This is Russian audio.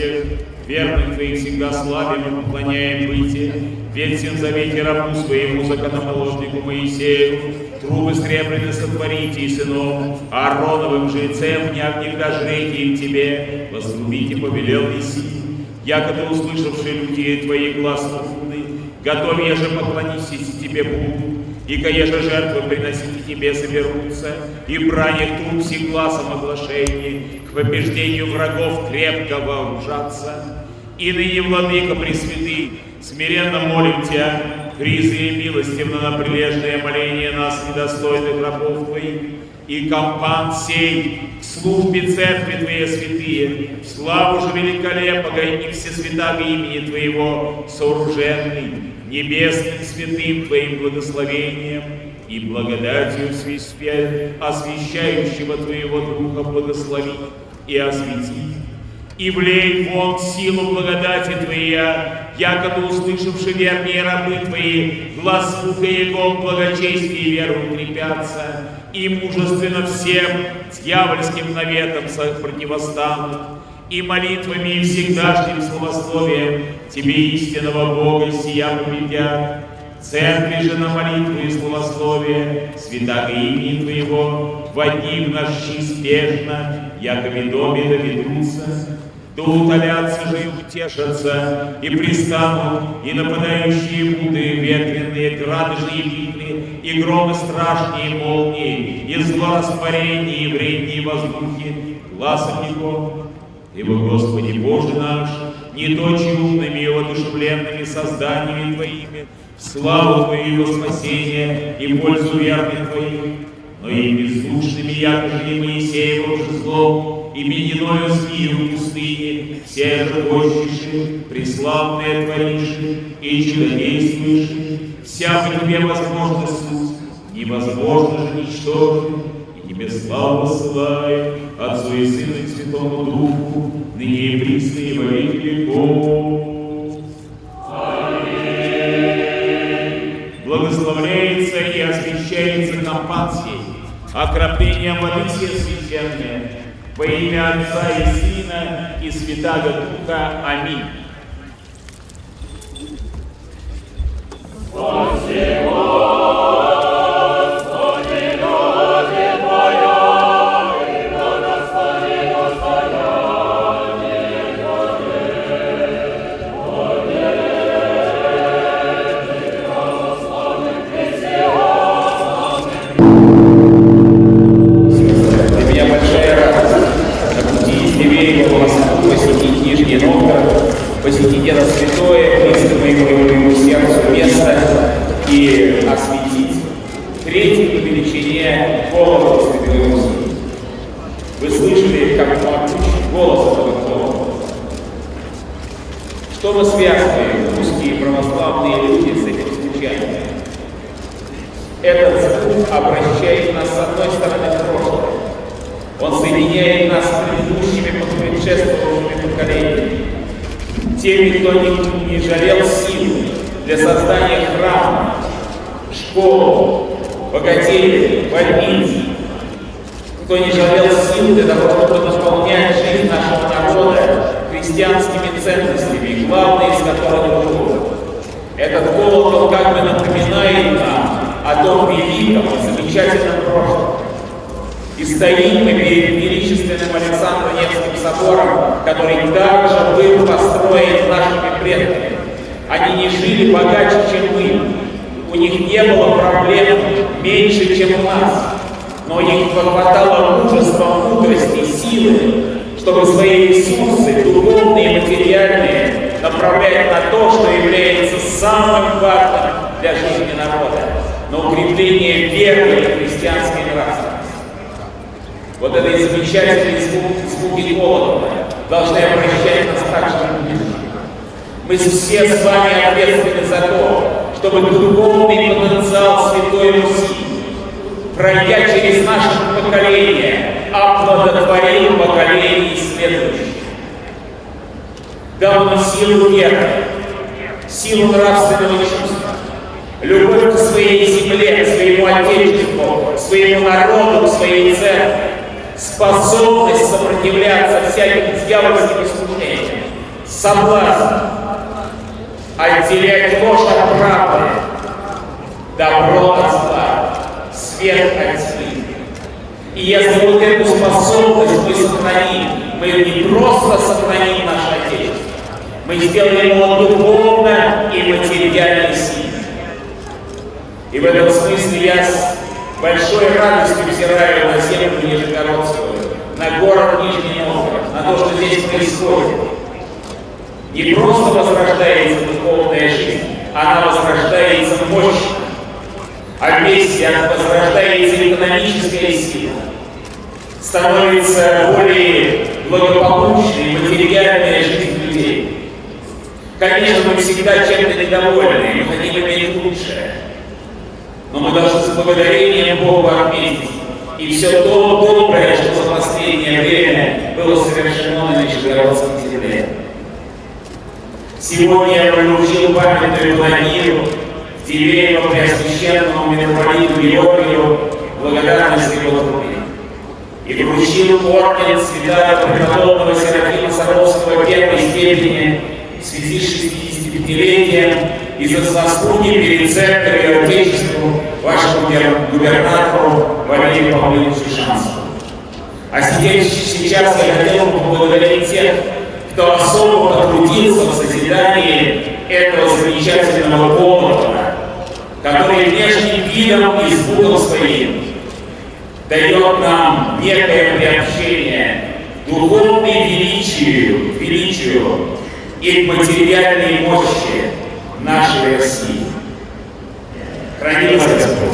всех, верных Твоих всегда славим и поклоняем бытие, ведь всем завете рабу своему законоположнику Моисею, трубы серебряные сотворите и сынов, Аароновым же и цепня всегда жрите им Тебе, вострубите повелел Иси, якобы услышавшие люди Твои глаз умный, готовь еже поклонись Тебе Богу, и каеже жертвы приносите Тебе соберутся, и брань их труп всех глазом оглашений, к побеждению врагов крепко вооружаться. И ныне, Владыка Пресвятый, смиренно молим Тебя, призри милостивно на прилежное моление нас, недостойных рабов Твоих, и компан сей к службе Церкви Твоей святые, в славу же великолепного и всесвятаго имени Твоего сооруженный, небесным святым Твоим благословением и благодатью освящающего Твоего Духа благослови и освети. И влей вон силу благодати Твоя, якобы услышавши верные рабы Твои, глаз звука Его в благочестии и веру укрепятся, и мужественно всем дьявольским наветам противостанут, и молитвами и всегдашним словословием Тебе истинного Бога сия победят. В церкви же на молитву и словословие святаго имени Твоего во дни в наши спешно, якобы доме доведутся, да утолятся же и утешатся, и пристанут, и нападающие буды ветреные, грады же и вихри, и громы страшные молнии, и злорастворения, и вредние воздухи, глазом Его. Ибо, Господи Боже наш, не то умными и воодушевленными созданиями Твоими, в славу Твоего спасения и пользу верных Твоих, но и бездушными, якоже и Моисеевым же злом, и медяною змею в пустыне, все же бойщиши, преславные твориши и чудодействующие, вся по Тебе возможна суть, невозможно же ничтожить, и Тебе славу посылаем, Отцу и Сыну и Святому Духу, ныне и присно и во веки веков. Аминь. Благословляется и освящается компан сей, окроплением воды сей священной, во имя Отца и Сына и Святаго Духа. Аминь. Посетить это святое, близко моему сердцу место и осветить третий по величине голос Святой Руси. Вы слышали, как могучий голос этого голоса? Что мы связываем, русские православные люди, с этим звучанием? Этот звук обращает нас с одной стороны в прошлое. Он соединяет нас с предыдущими предшествовавшими поколениями. Теми, кто не жалел сил для создания храма, школ, богателей, больниц, кто не жалел сил для того, чтобы наполнять жизнь нашего народа христианскими ценностями, главное из которых — любовь. Этот колокол как бы напоминает нам о том великом и замечательном прошлом. И стоим мы перед величественным Александром Невским собором, который также был построен нашими предками. Они не жили богаче, чем мы. У них не было проблем меньше, чем у нас. Но им хватало мужества, мудрости, силы, чтобы свои ресурсы, духовные и материальные, направлять на то, что является самым важным для жизни народа, на укрепление веры и христианской нравственности. Вот эти замечательные звуки колокола должны обращать нас также к людям. Мы все с вами ответственны за то, чтобы духовный потенциал Святой Руси, пройдя через наши поколения, оплодотворил поколение следующих. Дал нам силу веры, силу нравственного чувства, любовь к своей земле, к своему Отечеству, к своему народу, к своей церкви, способность сопротивляться всяким дьявольским искушениям, соблазн отделять ложь от правды, добро от зла, свет от тьмы. И если вот эту способность мы сохраним, мы не просто сохраним наше Отечество, мы сделаем его духовно и материально сильным. И в этом смысле я с большой радостью взираю на землю Нижегородскую, на город Нижний Новгород, на то, что здесь происходит. Не просто возрождается духовная жизнь, она возрождается мощью. А вместе возрождается экономическая сила. Становится более благополучной материальная жизнь людей. Конечно, мы всегда чем-то недовольны, мы хотим иметь лучшее. Но мы должны с благодарением Богу отметить и все то доброе, что за последнее время было совершено на Нижегородской земле. Сегодня я получил памятную планиру Тиверию Преосвященному митрополиту Георгию благодарность его труде. И вручил орден святого преподобного Серафима Саровского первой степени в связи с 65-летием и за заслуги перед церковью и Отечеству вашему губернатору Валерию Павловичу Шанскому. А сейчас я хотел бы поблагодарить тех, кто особо потрудился в созидании этого замечательного города, который внешним видом и звуком своим дает нам некое приобщение к духовной величию и к материальной мощи нашей России. Храни вас Господь!